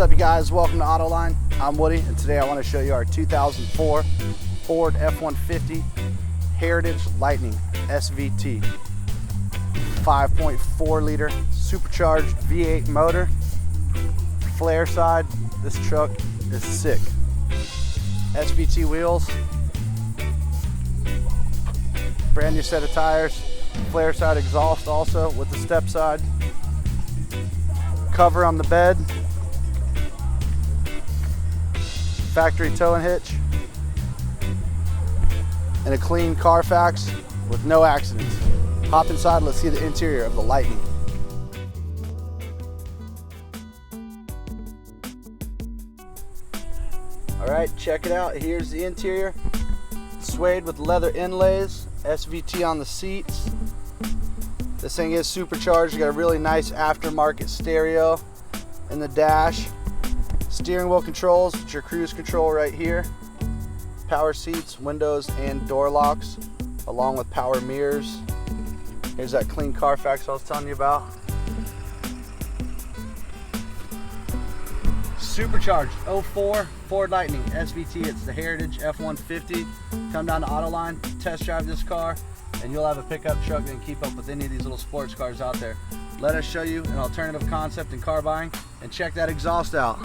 What's up, you guys? Welcome to Autoline. I'm Woody, and today I want to show you our 2004 Ford F-150 Heritage Lightning SVT. 5.4 liter supercharged V8 motor. Flare side. This truck is sick. Svt Wheels. Brand new set of tires. Flare side exhaust also with the step side. Cover on the bed. Factory towing hitch. And a clean Carfax with no accidents. Hop inside, let's see the interior of the Lightning. Alright, check it out. Here's the interior. Suede with leather inlays. SVT on the seats. This thing is supercharged. You got a really nice aftermarket stereo in the dash. Steering wheel controls, it's your cruise control right here. Power seats, windows, and door locks, along with power mirrors. Here's that clean Carfax I was telling you about. Supercharged 04 Ford Lightning SVT. It's the Heritage F-150. Come down to Autoline, test drive this car, and you'll have a pickup truck that can keep up with any of these little sports cars out there. Let us show you an alternative concept in car buying, and check that exhaust out.